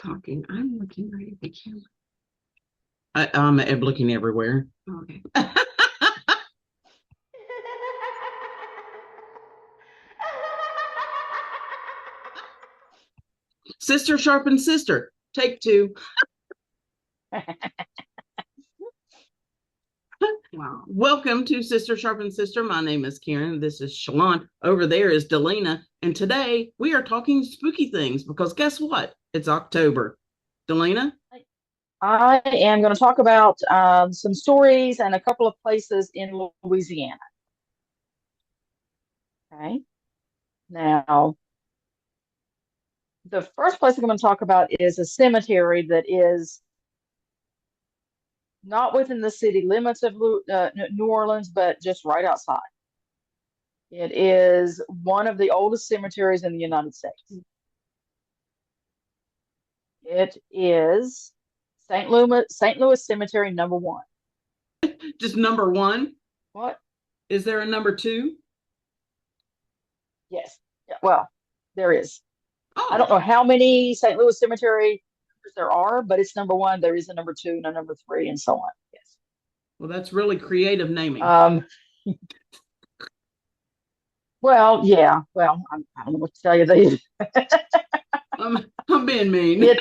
talking. I'm looking right at the camera. I'm looking everywhere. Okay. Sister sharpen sister. Take two. Wow. Welcome to Sister Sharpen Sister. My name is Karen. This is Shalon. Over there is Dalena. And today we are talking spooky things because guess what? It's October. Dalena? I am going to talk about some stories and a couple of places in Louisiana. Okay. Now, the first place I'm going to talk about is a cemetery that is not within the city limits of New Orleans, but just right outside. It is one of the oldest cemeteries in the United States. It is St. Louis Cemetery number 1. Just number 1? What? Is there a number 2? Yes. Yeah, well, there is. Oh. I don't know how many St. Louis Cemetery there are, but it's number 1. There is a number 2 and a number 3 and so on. Yes. Well, that's really creative naming. Well, yeah. Well, I don't know what to tell you. I'm being mean. It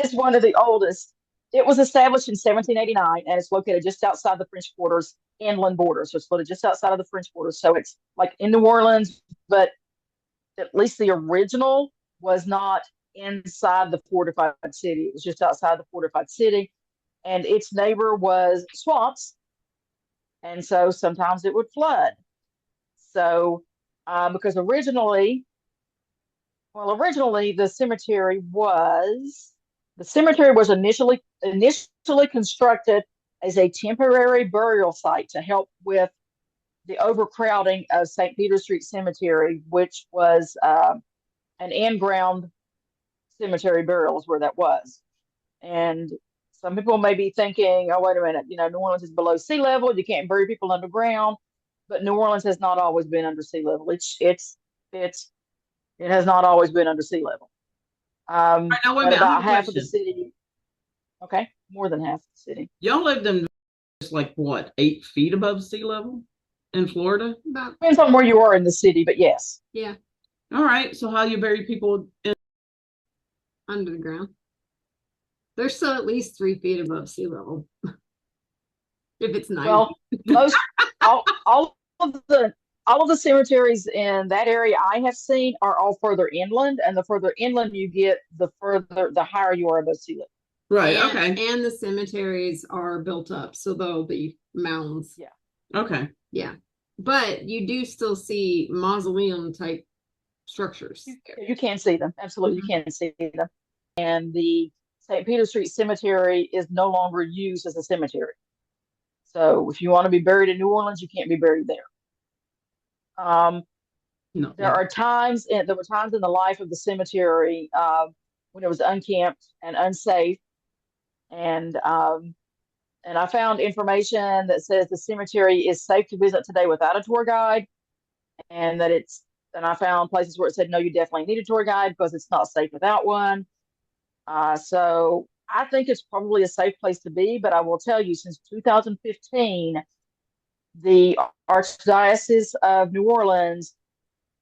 is one of the oldest. It was established in 1789, and it's located just outside the French Quarter's inland border. So it's located just outside of the French Quarter. So it's like in New Orleans, but at least the original was not inside the fortified city. It was just outside the fortified city, and its neighbor was swamps, and so sometimes it would flood. So, because originally the cemetery was initially constructed as a temporary burial site to help with the overcrowding of St. Peter Street Cemetery, which was an in-ground cemetery burial is where that was. And some people may be thinking, oh, wait a minute, New Orleans is below sea level. You can't bury people underground. But New Orleans has not always been under sea level. It has not always been under sea level. Right, now, wait a minute, about half of the city. Okay, more than half of the city. Y'all lived in just like what, 8 feet above sea level in Florida? Depends on where you are in the city, but yes. Yeah. All right. So how you bury people under the ground? They're still at least 3 feet above sea level. If it's 90. Well, all of the cemeteries in that area I have seen are all further inland, and the further inland you get, the higher you are above sea level. Right. And, okay. And the cemeteries are built up, so there'll be mounds. Yeah. Okay. Yeah. But you do still see mausoleum type structures. You can see them. Absolutely, you can see them. And the St. Peter Street Cemetery is no longer used as a cemetery. So if you want to be buried in New Orleans, you can't be buried there. No. There were times in the life of the cemetery when it was uncamped and unsafe, and I found information that says the cemetery is safe to visit today without a tour guide, and I found places where it said no, you definitely need a tour guide because it's not safe without one. So I think it's probably a safe place to be, but I will tell you, since 2015, the Archdiocese of New Orleans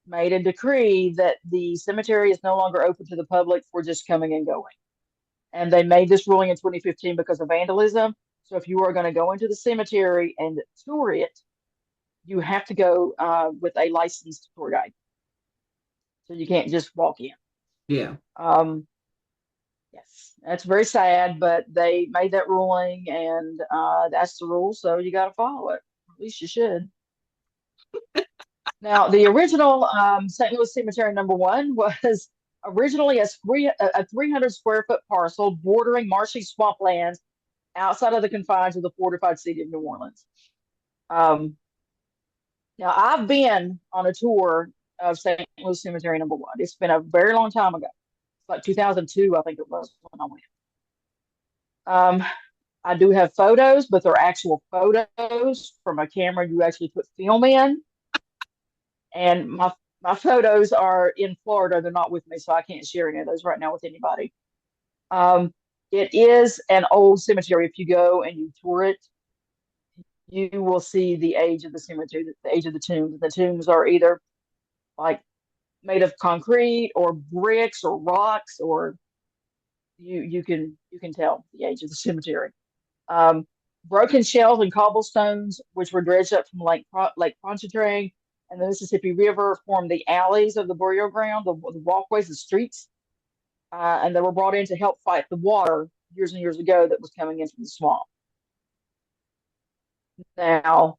made a decree that the cemetery is no longer open to the public for just coming and going. And they made this ruling in 2015 because of vandalism. So if you are going to go into the cemetery and tour it, you have to go with a licensed tour guide. So you can't just walk in. Yeah. Yes, that's very sad, but they made that ruling, and that's the rule. So you got to follow it. At least you should. Now, the original St. Louis Cemetery number 1 was originally a 300 square foot parcel bordering marshy swamplands outside of the confines of the fortified city of New Orleans. Now, I've been on a tour of St. Louis Cemetery number 1. It's been a very long time ago. It's like 2002, I think it was when I went. I do have photos, but they're actual photos from a camera you actually put film in. And my photos are in Florida. They're not with me, so I can't share any of those right now with anybody. It is an old cemetery. If you go and you tour it, you will see the age of the cemetery, the age of the tombs. The tombs are either like made of concrete or bricks or rocks, or you can tell the age of the cemetery. Um, Broken shells and cobblestones, which were dredged up from Lake Pontchartrain and the Mississippi River, formed the alleys of the burial ground, the walkways, the streets, and they were brought in to help fight the water years and years ago that was coming in from the swamp. Now,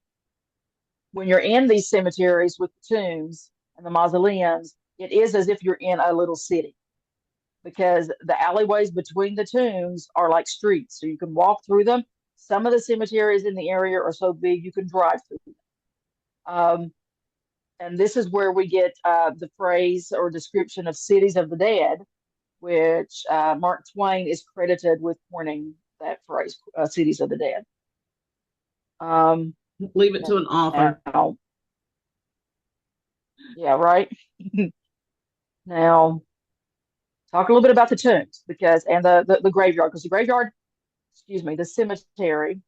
when you're in these cemeteries with the tombs and the mausoleums, it is as if you're in a little city because the alleyways between the tombs are like streets. So you can walk through them. Some of the cemeteries in the area are so big you can drive through them. And this is where we get the phrase or description of cities of the dead, which Mark Twain is credited with coining that phrase, cities of the dead. Leave it to an author. Now, yeah, right. Now, talk a little bit about the tombs because and the graveyard, because the graveyard, excuse me, the cemetery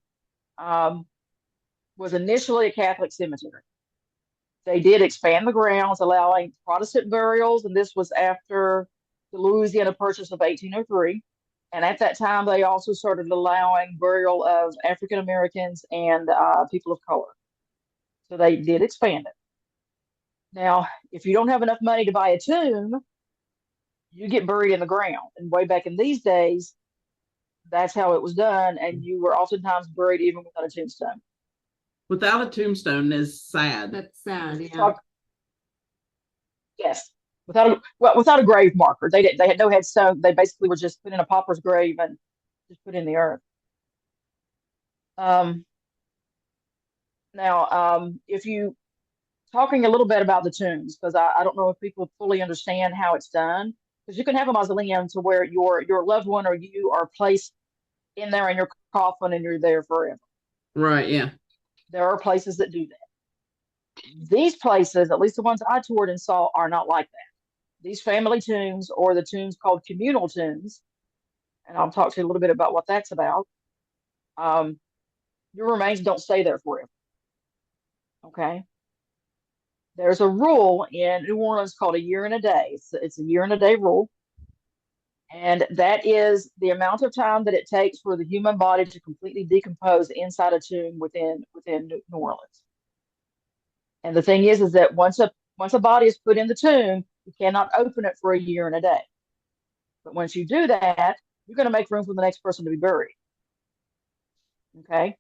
was initially a Catholic cemetery. They did expand the grounds, allowing Protestant burials, and this was after the Louisiana Purchase of 1803. And at that time, they also started allowing burial of African Americans and people of color. So they did expand it. Now, if you don't have enough money to buy a tomb, you get buried in the ground. And way back in these days, that's how it was done. And you were oftentimes buried even without a tombstone. Without a tombstone is sad. That's sad. Yeah. Yes, without a grave marker. They had no headstone. They basically were just put in a pauper's grave and just put in the earth. Now, if you talking a little bit about the tombs, because I don't know if people fully understand how it's done. Because you can have a mausoleum to where your loved one or you are placed in there in your coffin and you're there forever. Right, yeah. There are places that do that. These places, at least the ones I toured and saw, are not like that. These family tombs, or the tombs called communal tombs, and I'll talk to you a little bit about what that's about. Your remains don't stay there forever. Okay. There's a rule in New Orleans called a year and a day. It's a year and a day rule. And that is the amount of time that it takes for the human body to completely decompose inside a tomb within New Orleans. And the thing is that once a body is put in the tomb, you cannot open it for a year and a day. But once you do that, you're going to make room for the next person to be buried. Okay.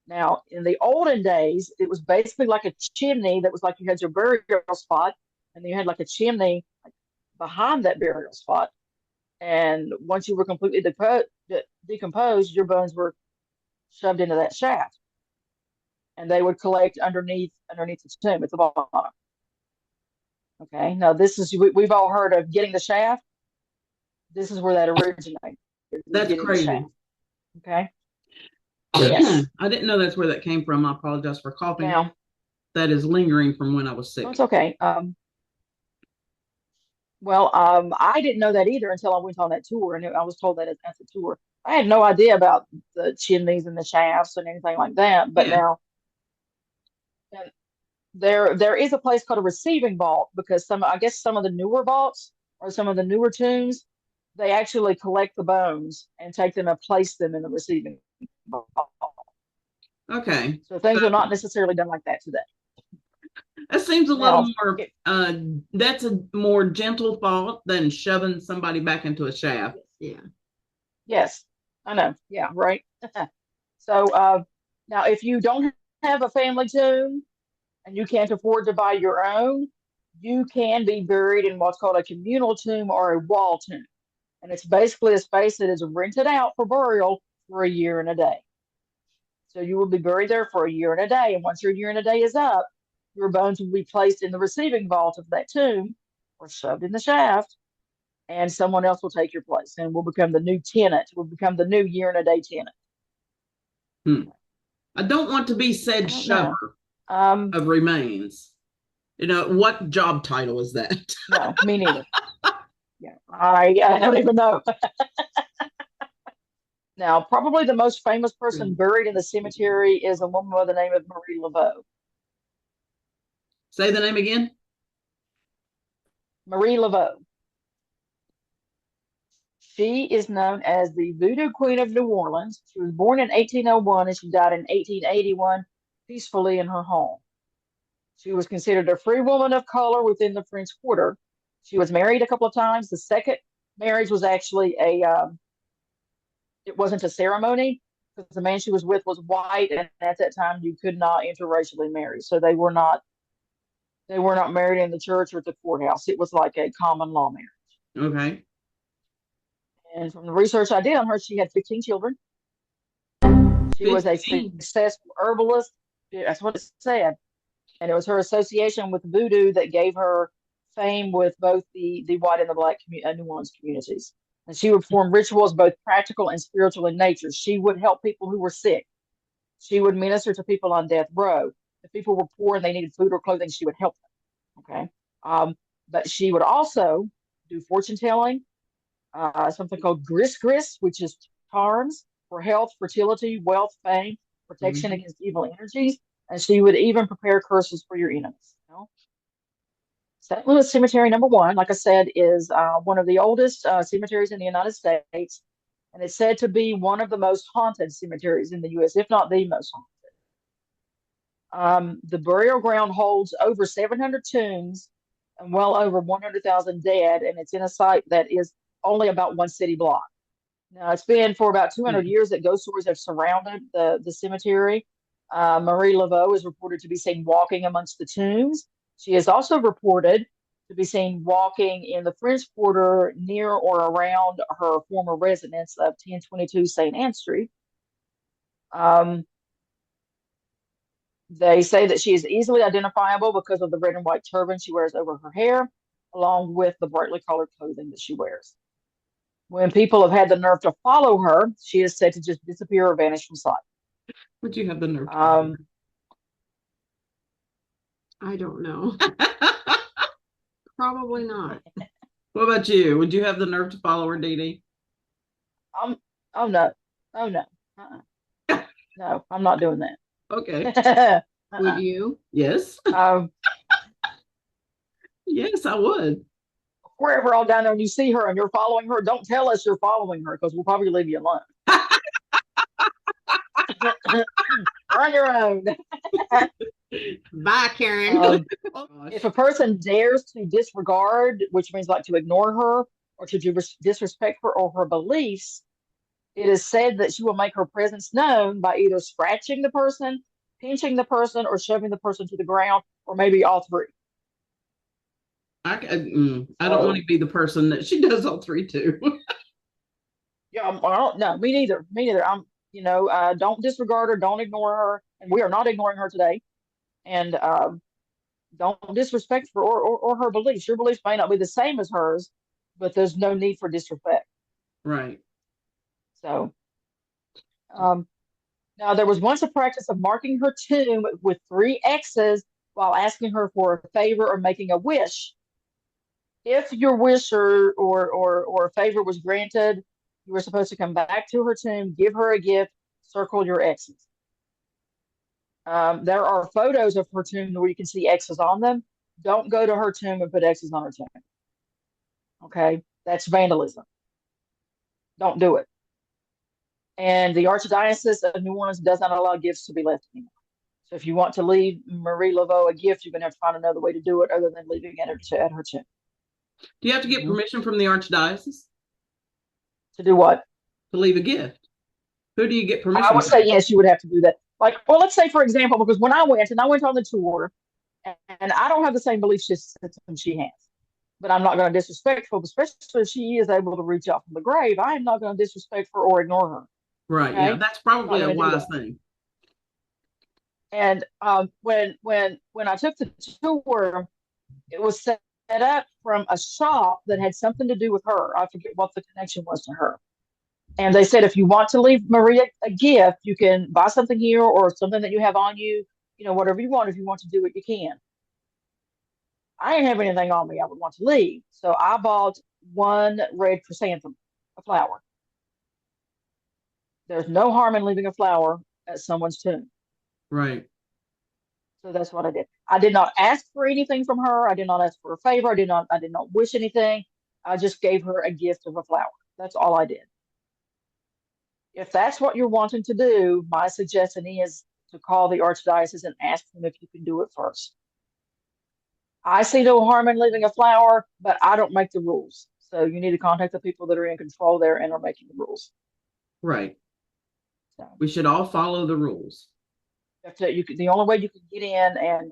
Now, in the olden days, it was basically like a chimney that was like you had your burial spot, and then you had like a chimney behind that burial spot. And once you were completely decomposed, your bones were shoved into that shaft, and they would collect underneath the tomb at the bottom. Okay, now this is we've all heard of getting the shaft. This is where that originated. That's crazy. Okay. Yes. I didn't know that's where that came from. I apologize for coughing. Now, that is lingering from when I was sick. No, it's okay. Well, I didn't know that either until I went on that tour, and I was told that at the tour. I had no idea about the chimneys and the shafts and anything like that. But now, there is a place called a receiving vault because I guess some of the newer vaults or some of the newer tombs, they actually collect the bones and take them and place them in the receiving vault. Okay. So things are not necessarily done like that today. That seems a little more, that's a more gentle thought than shoving somebody back into a shaft. Yeah. Yes, I know. Yeah, right. So now if you don't have a family tomb and you can't afford to buy your own, you can be buried in what's called a communal tomb or a wall tomb. And it's basically a space that is rented out for burial for a year and a day. So you will be buried there for a year and a day. And once your year and a day is up, your bones will be placed in the receiving vault of that tomb or shoved in the shaft, and someone else will take your place and will become the new tenant, will become the new year and a day tenant. I don't want to be said shover of remains. You know, what job title is that? No, me neither. Yeah, I don't even know. Now, probably the most famous person buried in the cemetery is a woman by the name of Marie Laveau. Say the name again. Marie Laveau. She is known as the Voodoo Queen of New Orleans. She was born in 1801 and she died in 1881 peacefully in her home. She was considered a free woman of color within the French Quarter. She was married a couple of times. The second marriage was actually it wasn't a ceremony because the man she was with was white, and at that time you could not interracially marry. So they were not married in the church or at the courthouse. It was like a common law marriage. Okay. And from the research I did on her, she had 15 children. She was a 15. successful herbalist. That's what it said. And it was her association with voodoo that gave her fame with both the white and the black New Orleans communities. And she would perform rituals, both practical and spiritual in nature. She would help people who were sick. She would minister to people on death row. If people were poor and they needed food or clothing, she would help them. Okay. But she would also do fortune telling, something called gris gris, which is charms for health, fertility, wealth, fame, protection Mhm. against evil energies. And she would even prepare curses for your enemies. You know? St. Louis Cemetery number 1, like I said, is one of the oldest cemeteries in the United States. And it's said to be one of the most haunted cemeteries in the U.S., if not the most haunted. The burial ground holds over 700 tombs and well over 100,000 dead, and it's in a site that is only about one city block. Now, it's been for about 200 years that ghost stories have surrounded the cemetery. Marie Laveau is reported to be seen walking amongst the tombs. She is also reported to be seen walking in the French Quarter near or around her former residence of 1022 St. Anne Street. They say that she is easily identifiable because of the red and white turban she wears over her hair, along with the brightly colored clothing that she wears. When people have had the nerve to follow her, she is said to just disappear or vanish from sight. Would you have the nerve to follow her? I don't know. Probably not. What about you? Would you have the nerve to follow her, Dee Dee? Oh no, oh no, no, I'm not doing that. Okay. Would you? Yes. Um, Yes, I would. wherever all down there and you see her and you're following her, don't tell us you're following her because we'll probably leave you alone. You're on your own. Bye, Karen. Oh, gosh. If a person dares to disregard, which means like to ignore her or to disrespect her or her beliefs, it is said that she will make her presence known by either scratching the person, pinching the person, or shoving the person to the ground, or maybe all three. I don't want to be the person that she does all three to. Yeah, I don't. No, me neither. Me neither. Don't disregard her. Don't ignore her. And we are not ignoring her today. And don't disrespect her or her beliefs. Your beliefs may not be the same as hers, but there's no need for disrespect. Right. So, um, now there was once a practice of marking her tomb with 3 X's while asking her for a favor or making a wish. If your wish or a favor was granted, you were supposed to come back to her tomb, give her a gift, circle your X's. There are photos of her tomb where you can see X's on them. Don't go to her tomb and put X's on her tomb. Okay, that's vandalism. Don't do it. And the Archdiocese of New Orleans does not allow gifts to be left anymore. So if you want to leave Marie Laveau a gift, you're going to have to find another way to do it other than leaving it at her tomb. Do you have to get permission from the Archdiocese To do what? to leave a gift? Who do you get permission I would from? say yes, you would have to do that. Like, well, let's say for example, because when I went on the tour, and I don't have the same belief system she has, but I'm not going to disrespect her, especially if she is able to reach out from the grave. I am not going to disrespect her or ignore her. Right. Okay? Yeah, that's probably a wise thing. And when I took the tour, it was set up from a shop that had something to do with her. I forget what the connection was to her. And they said, if you want to leave Maria a gift, you can buy something here or something that you have on you, whatever you want. If you want to do it, you can. I didn't have anything on me I would want to leave. So I bought one red chrysanthemum, a flower. There's no harm in leaving a flower at someone's tomb. Right. So that's what I did. I did not ask for anything from her. I did not ask for a favor. I did not wish anything. I just gave her a gift of a flower. That's all I did. If that's what you're wanting to do, my suggestion is to call the archdiocese and ask them if you can do it first. I see no harm in leaving a flower, but I don't make the rules. So you need to contact the people that are in control there and are making the rules. Right. So We should all follow the rules. the only way you can get in and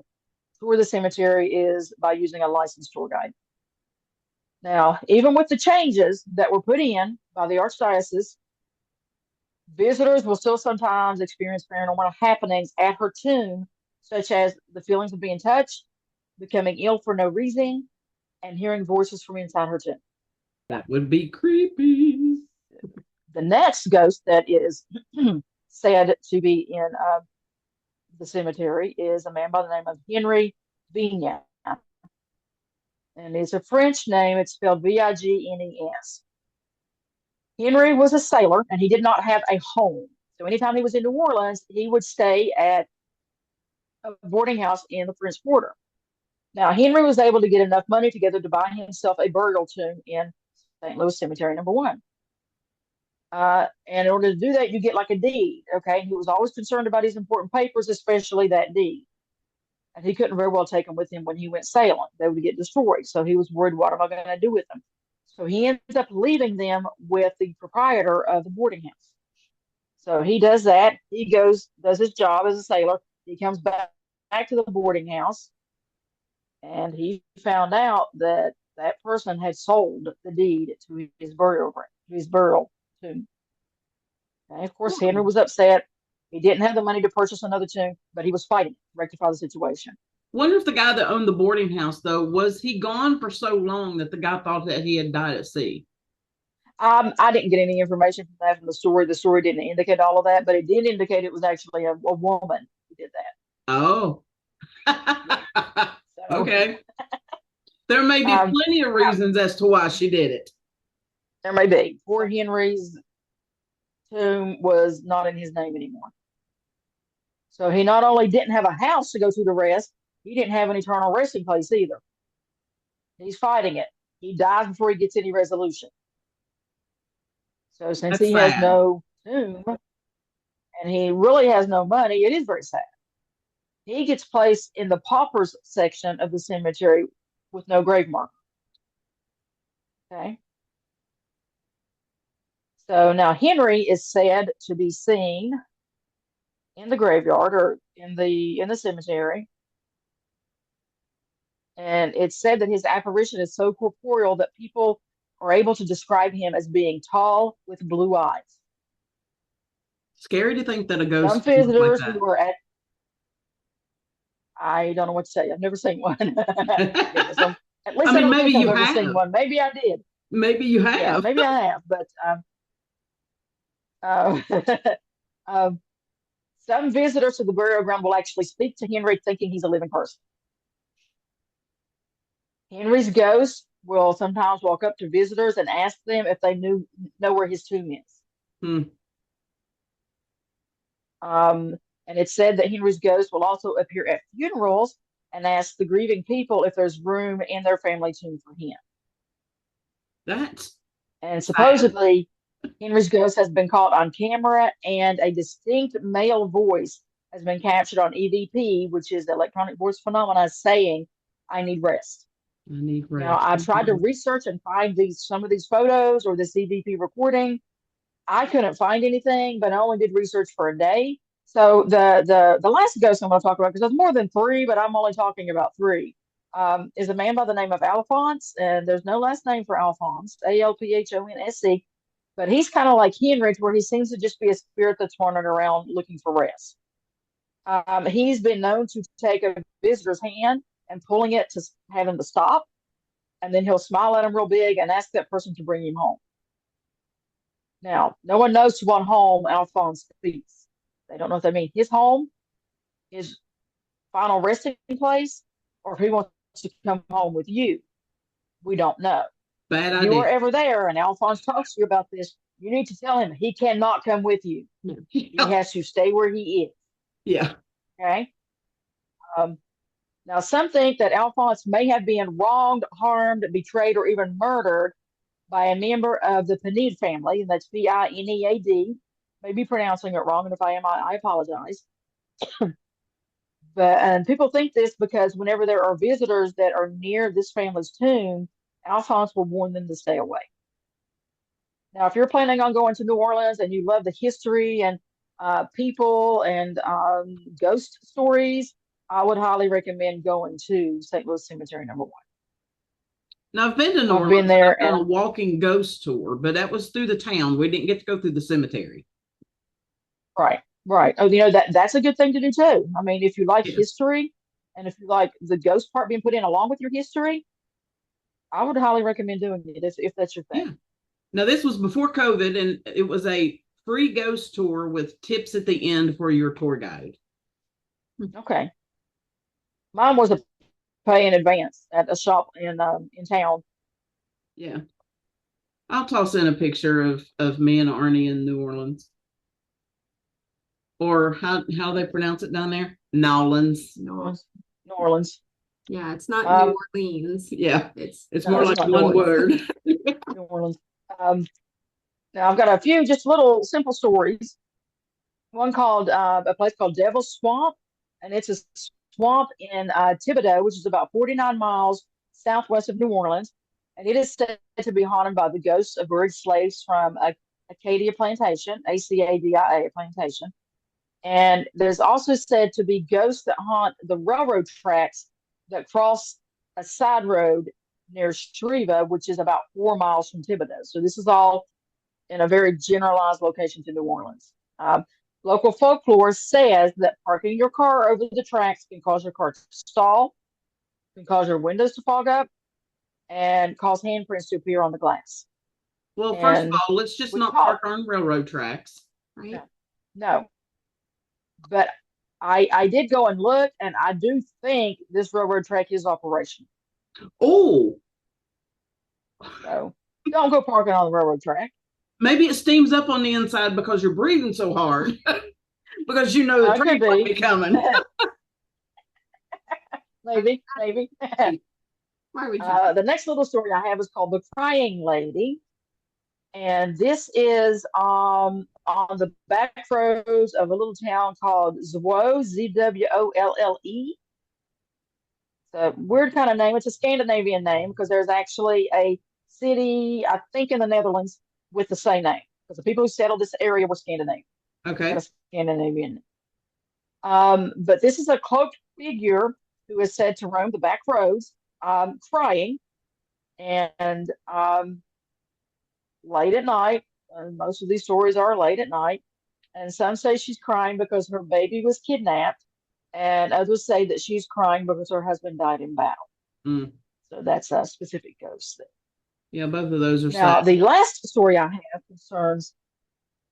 tour the cemetery is by using a licensed tour guide. Now, even with the changes that were put in by the archdiocese, visitors will still sometimes experience paranormal happenings at her tomb, such as the feelings of being touched, becoming ill for no reason, and hearing voices from inside her tomb. That would be creepy. The next ghost that is said to be in the cemetery is a man by the name of Henry Vignan. And it's a French name. It's spelled Vignes. Henry was a sailor and he did not have a home. So anytime he was in New Orleans, he would stay at a boarding house in the French Quarter. Now, Henry was able to get enough money together to buy himself a burial tomb in St. Louis Cemetery number 1. And in order to do that, you get like a deed. Okay. And he was always concerned about his important papers, especially that deed. And he couldn't very well take them with him when he went sailing. They would get destroyed. So he was worried, what am I going to do with them? So he ends up leaving them with the proprietor of the boarding house. So he does that. He does his job as a sailor. He comes back to the boarding house, and he found out that that person had sold the deed to his burial tomb. And of course, Henry was upset. He didn't have the money to purchase another tomb, but he was fighting to rectify the situation. Wonder if the guy that owned the boarding house, though, was he gone for so long that the guy thought that he had died at sea? I didn't get any information from that from the story. The story didn't indicate all of that, but it did indicate it was actually a woman who did that. Oh. So, Okay. There may be plenty of reasons as to why she did it. There may be. Poor Henry's tomb was not in his name anymore. So he not only didn't have a house to go to the rest, he didn't have an eternal resting place either. He's fighting it. He dies before he gets any resolution. So since That's he sad. has no tomb and he really has no money, it is very sad. He gets placed in the paupers section of the cemetery with no grave marker. Okay. So now Henry is said to be seen in the graveyard or in the cemetery. And it's said that his apparition is so corporeal that people are able to describe him as being tall with blue eyes. Scary to think that a ghost Some can look visitors like that. who are at, I don't know what to say. I've never seen one. At least I don't maybe think I've you ever have. seen one. Maybe I did. Maybe you have. Yeah, maybe I have. But some visitors to the burial ground will actually speak to Henry thinking he's a living person. Henry's ghost will sometimes walk up to visitors and ask them if they know where his tomb is. And it's said that Henry's ghost will also appear at funerals and ask the grieving people if there's room in their family tomb for him. And supposedly, Henry's ghost has been caught on camera, and a distinct male voice has been captured on EVP, which is the electronic voice phenomena, saying, "I need rest." I need rest. Now, I tried to research and find some of these photos or this EVP recording. I couldn't find anything, but I only did research for a day. So the last ghost I'm going to talk about, because there's more than 3, but I'm only talking about 3, is a man by the name of Alphonse, and there's no last name for Alphonse, Alphonse, but he's kind of like Henry, where he seems to just be a spirit that's wandering around looking for rest. He's been known to take a visitor's hand and pulling it to have him to stop, and then he'll smile at him real big and ask that person to bring him home. Now, no one knows to what home Alphonse speaks. They don't know if they mean his home, his final resting place, or if he wants to come home with you. We don't know. Bad idea. If you were ever there and Alphonse talks to you about this, you need to tell him he cannot come with you. No. He has to stay where he is. Yeah. Okay. Um, Now, some think that Alphonse may have been wronged, harmed, betrayed, or even murdered by a member of the Pinead family, and that's Pinead. Maybe pronouncing it wrong, and if I am, I apologize. But and people think this because whenever there are visitors that are near this family's tomb, Alphonse will warn them to stay away. Now, if you're planning on going to New Orleans and you love the history and people and ghost stories, I would highly recommend going to St. Louis Cemetery #1. Now I've been to New I've been Orleans and there I've done a and walking ghost tour, but that was through the town. We didn't get to go through the cemetery. right, right. Oh, that's a good thing to do too. I mean, if you like Yeah. history and if you like the ghost part being put in along with your history, I would highly recommend doing it if that's your thing. Yeah. Now this was before COVID, and it was a free ghost tour with tips at the end for your tour guide. Okay. Mine was a pay in advance at a shop in town. Yeah. I'll toss in a picture of me and Arnie in New Orleans. Or how they pronounce it down there? Nolans. New Orleans. New Orleans. Yeah, it's not New Um, Orleans. Yeah. It's It's no, more it's like not New one Orleans. word. New Orleans. Um, Now I've got a few just little simple stories. One called a place called Devil's Swamp, and it's a swamp in Thibodeau, which is about 49 miles southwest of New Orleans, and it is said to be haunted by the ghosts of buried slaves from Acadia Plantation, Acadia Plantation. And there's also said to be ghosts that haunt the railroad tracks that cross a side road near Streva, which is about 4 miles from Thibodeau. So this is all in a very generalized location to New Orleans. Local folklore says that parking your car over the tracks can cause your car to stall, can cause your windows to fog up, and cause handprints to appear on the glass. Well, first of And all, let's just we not talk, park on railroad tracks. right. no, but I did go and look, and I do think this railroad track is operational. Oh, So don't go parking on the railroad track. maybe it steams up on the inside because you're breathing so hard. Because you know the train Could might be. be coming. Maybe. Why would you? The next little story I have is called The Crying Lady. And this is on the back roads of a little town called Zwolle, Zwolle. It's a weird kind of name. It's a Scandinavian name because there's actually a city, I think, in the Netherlands with the same name. Because the people who settled this area were Scandinavian. Okay. A Scandinavian. But this is a cloaked figure who is said to roam the back roads, crying, and late at night. Most of these stories are late at night. And some say she's crying because her baby was kidnapped, and others say that she's crying because her husband died in battle. Mm. So that's a specific ghost thing. Yeah, both of those are Now, sad. the last story I have concerns,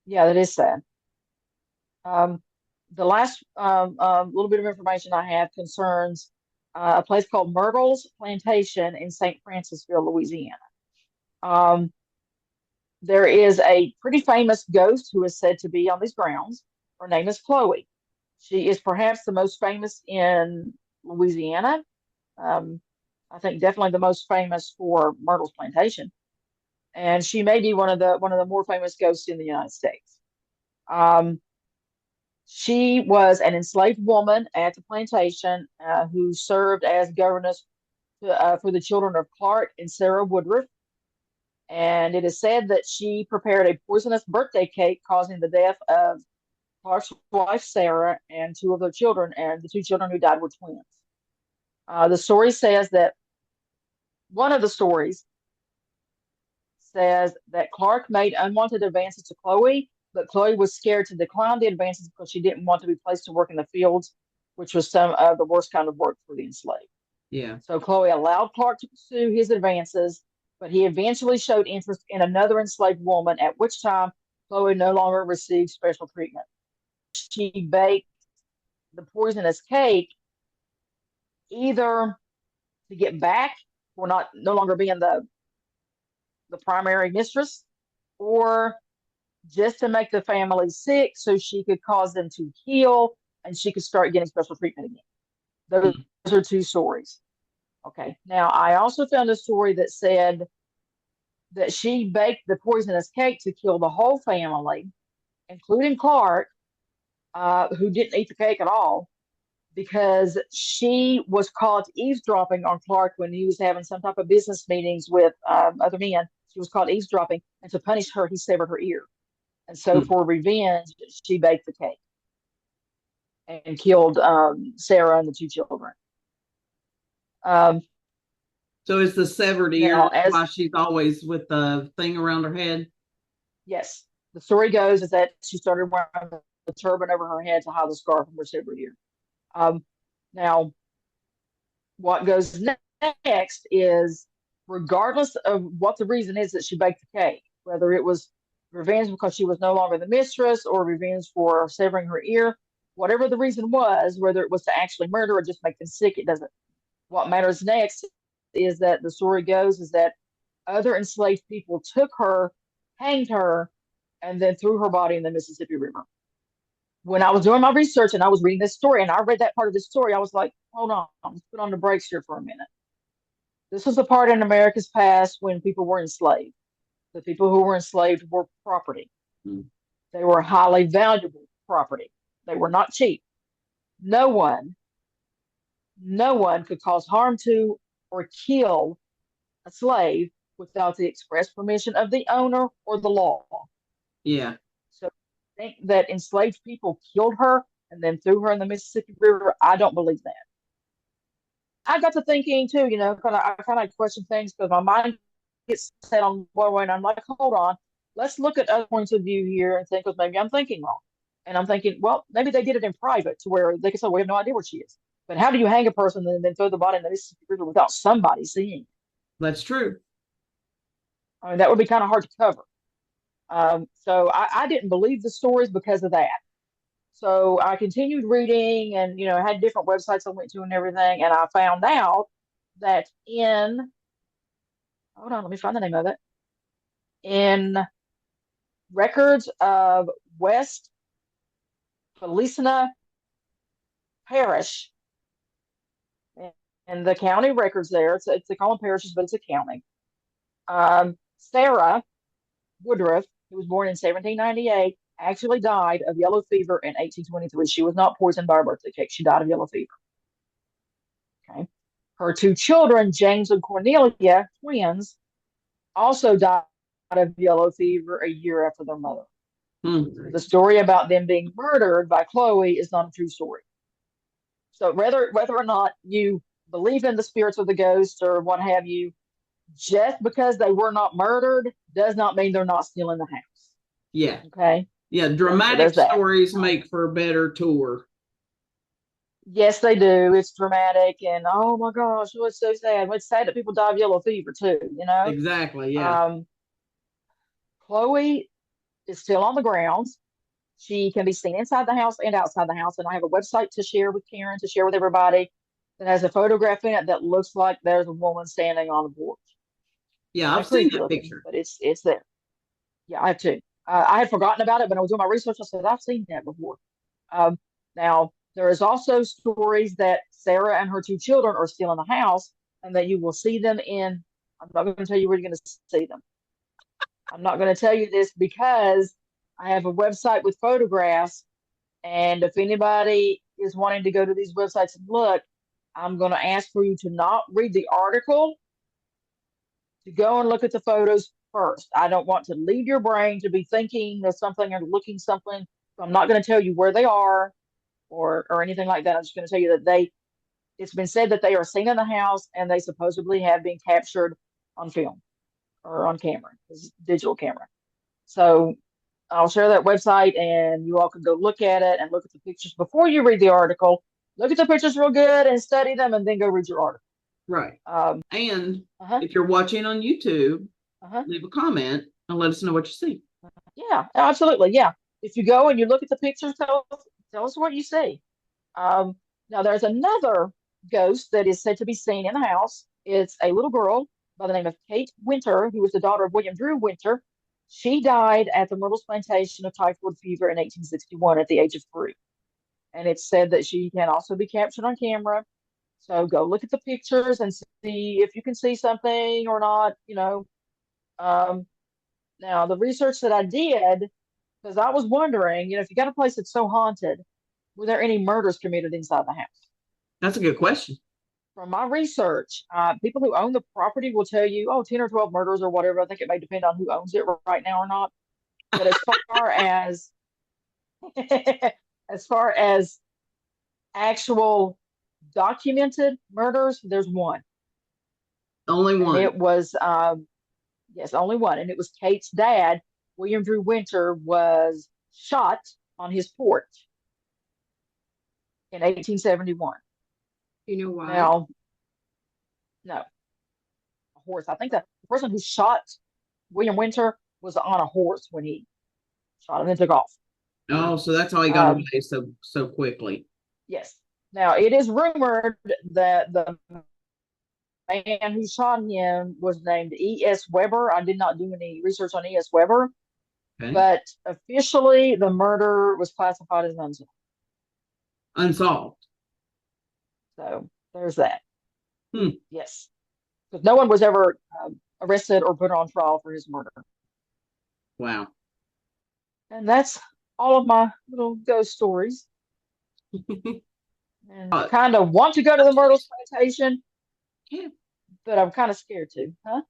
yeah, that is sad. The last little bit of information I have concerns a place called Myrtles Plantation in St. Francisville, Louisiana. Um, there is a pretty famous ghost who is said to be on these grounds. Her name is Chloe. She is perhaps the most famous in Louisiana. I think definitely the most famous for Myrtles Plantation, and she may be one of the more famous ghosts in the United States. Um, she was an enslaved woman at the plantation who served as governess for the children of Clark and Sarah Woodruff. And it is said that she prepared a poisonous birthday cake, causing the death of Clark's wife, Sarah, and two of their children, and the two children who died were twins. The story says that one of the stories says that Clark made unwanted advances to Chloe, but Chloe was scared to decline the advances because she didn't want to be placed to work in the fields, which was some of the worst kind of work for the enslaved. Yeah. So Chloe allowed Clark to pursue his advances, but he eventually showed interest in another enslaved woman, at which time Chloe no longer received special treatment. She baked the poisonous cake either to get back for no longer being the primary mistress, or just to make the family sick so she could cause them to heal and she could start getting special treatment again. Those are two stories. Okay. Now, I also found a story that said that she baked the poisonous cake to kill the whole family, including Clark, who didn't eat the cake at all, because she was caught eavesdropping on Clark when he was having some type of business meetings with other men. She was caught eavesdropping, and to punish her, he severed her ear. And so, for revenge, she baked the cake and killed Sarah and the two children. So is the severed ear why she's always with the thing around her head? Yes. The story goes is that she started wearing the turban over her head to hide the scar from her severed ear. Now, what goes next is, regardless of what the reason is that she baked the cake, whether it was revenge because she was no longer the mistress or revenge for severing her ear, whatever the reason was, whether it was to actually murder or just make them sick, it doesn't. What matters next is that the story goes is that other enslaved people took her, hanged her, and then threw her body in the Mississippi River. When I was doing my research and I was reading this story and I read that part of the story, I was like, hold on, let's put on the brakes here for a minute. This was the part in America's past when people were enslaved. The people who were enslaved were property. They were highly valuable property. They were not cheap. No one could cause harm to or kill a slave without the express permission of the owner or the law. Yeah. So I think that enslaved people killed her and then threw her in the Mississippi River. I don't believe that. I got to thinking too, I kind of question things because my mind gets set on one way, and I'm like, hold on, let's look at other points of view here and think, because maybe I'm thinking wrong. And I'm thinking, well, maybe they did it in private to where they can say, we have no idea where she is. But how do you hang a person and then throw the body in the Mississippi River without somebody seeing? That's true. I mean, that would be kind of hard to cover. So I didn't believe the stories because of that. So I continued reading and, I had different websites I went to and everything. And I found out that hold on, let me find the name of it. In records of West Feliciana Parish, and the county records there, they call them parishes, but it's a county. Sarah Woodruff, who was born in 1798, actually died of yellow fever in 1823. She was not poisoned by a birthday cake. She died of yellow fever. Okay. Her two children, James and Cornelia, twins, also died of yellow fever a year after their mother. The story about them being murdered by Chloe is not a true story. So whether or not you believe in the spirits of the ghosts or what have you, just because they were not murdered does not mean they're not still in the house. Yeah. Okay. Yeah. Dramatic stories make for a better tour. Yes, they do. It's dramatic, and oh my gosh, it's so sad. It's sad that people die of yellow fever too. Exactly. Yeah. Chloe is still on the grounds. She can be seen inside the house and outside the house, and I have a website to share with Karen, to share with everybody, that has a photograph in it that looks like there's a woman standing on the porch. Yeah, I've seen that picture, but it's there. Yeah, I have too. I had forgotten about it, but I was doing my research. I said, I've seen that before. Now, there is also stories that Sarah and her two children are still in the house and that you will see them in. I'm not going to tell you where you're going to see them. I'm not going to tell you this because I have a website with photographs. And if anybody is wanting to go to these websites and look, I'm going to ask for you to not read the article, to go and look at the photos first. I don't want to lead your brain to be thinking of something or looking something. So I'm not going to tell you where they are or anything like that. I'm just going to tell you that it's been said that they are seen in the house and they supposedly have been captured on film or on camera, digital camera. So I'll share that website and you all can go look at it and look at the pictures before you read the article. Look at the pictures real good and study them and then go read your article. Right. And if you're watching on YouTube, leave a comment and let us know what you see. Yeah, absolutely. Yeah. If you go and you look at the pictures, tell us what you see. Now, there's another ghost that is said to be seen in the house. It's a little girl by the name of Kate Winter, who was the daughter of William Drew Winter. She died at the Myrtles Plantation of typhoid fever in 1861 at the age of 3. And it's said that she can also be captured on camera. So go look at the pictures and see if you can see something or not, Um, Now, the research that I did, because I was wondering, if you got a place that's so haunted, were there any murders committed inside the house? That's a good question. From my research, people who own the property will tell you, oh, 10 or 12 murders or whatever. I think it may depend on who owns it right now or not. But as far as as far as actual documented murders, there's one. Only And one. it was yes, only one. And it was Kate's dad, William Drew Winter, was shot on his porch in 1871. You know why? Now, no, a horse. I think the person who shot William Winter was on a horse when he shot him and took off. Oh, so that's how he got away so quickly. Yes. Now, it is rumored that the man who shot him was named E.S. Weber. I did not do any research on E.S. Weber, Okay. but officially the murder was classified as unsolved. Unsolved. So there's that. Hmm. Yes. Because no one was ever arrested or put on trial for his murder. Wow. And that's all of my little ghost stories. And I kind of want to go to the Myrtles Plantation, Yeah. but I'm kind of scared to. Huh?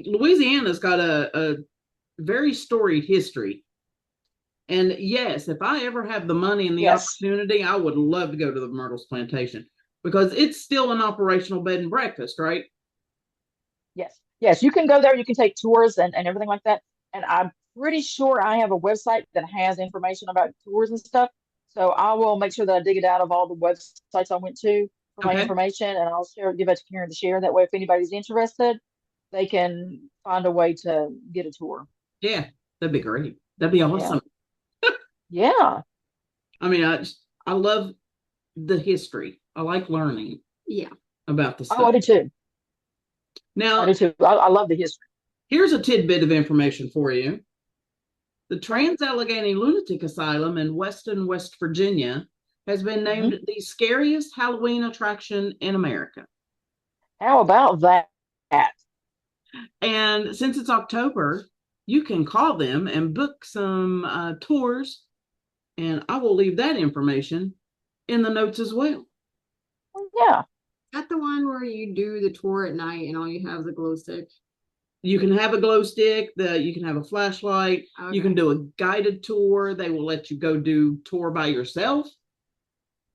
Louisiana's got a very storied history. And yes, if I ever have the money and the opportunity, I would love to go to the Myrtles Plantation because it's still an operational bed and breakfast, right? Yes. Yes, you can go there. You can take tours and everything like that. And I'm pretty sure I have a website that has information about tours and stuff. So I will make sure that I dig it out of all the websites I went to for my information, and I'll give it to Karen to share. That way, if anybody's interested, they can find a way to get a tour. Yeah, that'd be great. That'd be awesome. Yeah. I mean, I love the history. I like learning. Yeah. About the stuff. Oh, I do too. Now, I do too. I love the history. Here's a tidbit of information for you. The Trans-Allegheny Lunatic Asylum in Weston, West Virginia has been named the scariest Halloween attraction in America. How about that? And since it's October, you can call them and book some tours, and I will leave that information in the notes as well. Yeah. Is that the one where you do the tour at night and all you have is a glow stick? You can have a glow stick, you can have a flashlight, you can do a guided tour. They will let you go do tour by yourself.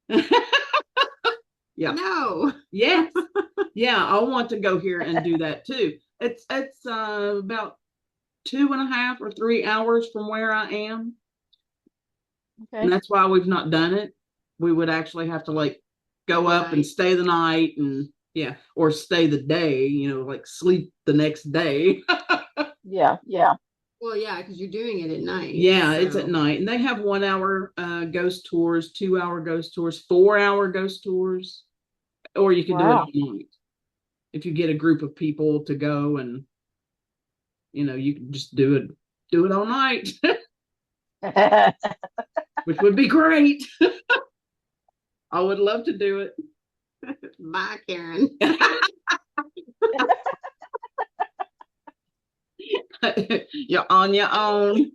Yeah. No. Yes. Yeah, I want to go here and do that too. It's about 2.5 or 3 hours from where I am. Okay. And that's why we've not done it. We would actually have to go up and stay the night and or stay the day, sleep the next day. Yeah. Well, yeah, because you're doing it at night. Yeah, so. It's at night. And they have 1 hour ghost tours, 2 hour ghost tours, 4 hour ghost tours. Or you can do it all night. If you get a group of people to go and you can just do it all night. Which would be great. I would love to do it. Bye, Karen. You're on your own.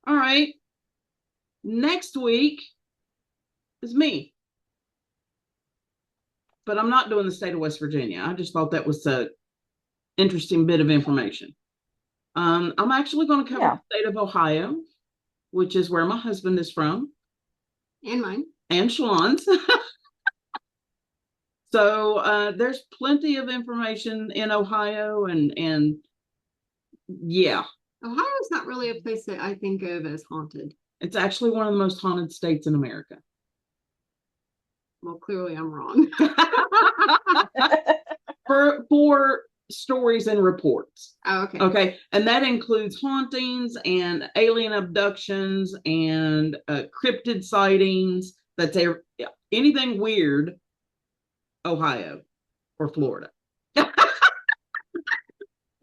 All right. Next week is me. But I'm not doing the state of West Virginia. I just thought that was an interesting bit of information. I'm actually going to cover the state of Ohio, which is where my husband is from. And mine. And Shalon's. So there's plenty of information in Ohio and yeah. Ohio's not really a place that I think of as haunted. It's actually one of the most haunted states in America. Well, clearly I'm wrong. for stories and reports. Oh, okay. Okay. And that includes hauntings and alien abductions and cryptid sightings. That's anything weird. Ohio or Florida.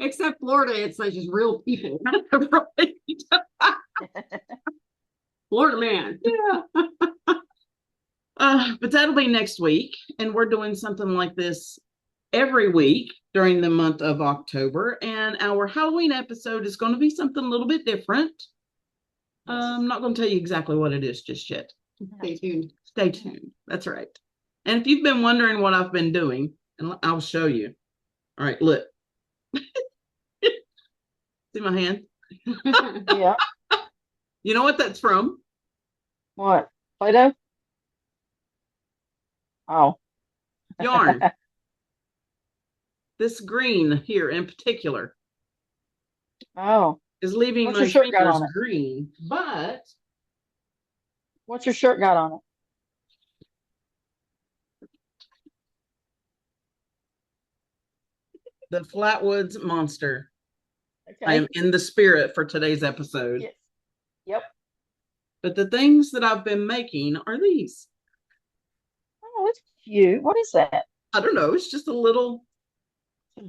Except Florida, it's like just real people. Right. Florida man. Yeah. But that'll be next week. And we're doing something like this every week during the month of October. And our Halloween episode is going to be something a little bit different. I'm not going to tell you exactly what it is just yet. Stay tuned. Stay tuned. That's right. And if you've been wondering what I've been doing, and I'll show you. All right, look. See my hand? Yeah. You know what that's from? What? Play-Doh? Oh. Yarn. This green here in particular Oh. is leaving What's my your shirt got fingers on it? green, but What's your shirt got on it? the Flatwoods Monster. Okay. I am in the spirit for today's episode. Yes. Yep. But the things that I've been making are these. Oh, it's cute. What is that? I don't know. It's just a little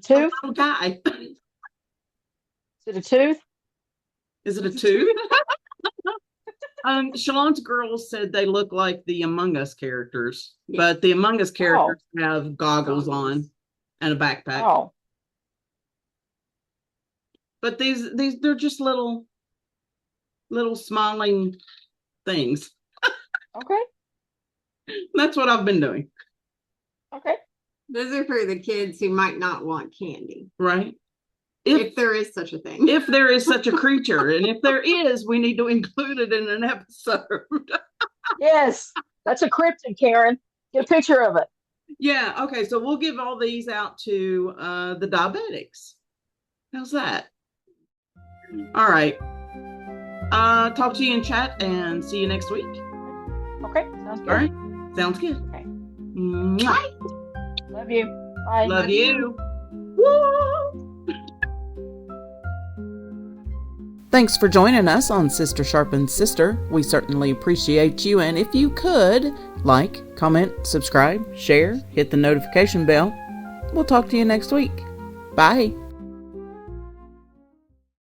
Tooth? guy. Is it a tooth? Is it a tooth? Shalon's girls said they look like the Among Us characters, but the Among Us characters have goggles on and a backpack. Oh. But these they're just little smiling things. Okay. That's what I've been doing. Okay. Those are for the kids who might not want candy. Right. If there is such a thing. If there is such a creature, and if there is, we need to include it in an episode. Yes. That's a cryptid, Karen. Get a picture of it. Yeah, okay, so we'll give all these out to the diabetics. How's that? All right. Talk to you in chat and see you next week. Okay. Sounds good. All right. Sounds good. Okay. Mwah. Love you. Bye. Love you. Woo! Thanks for joining us on Sister Sharpens Sister. We certainly appreciate you. And if you could, like, comment, subscribe, share, hit the notification bell. We'll talk to you next week. Bye.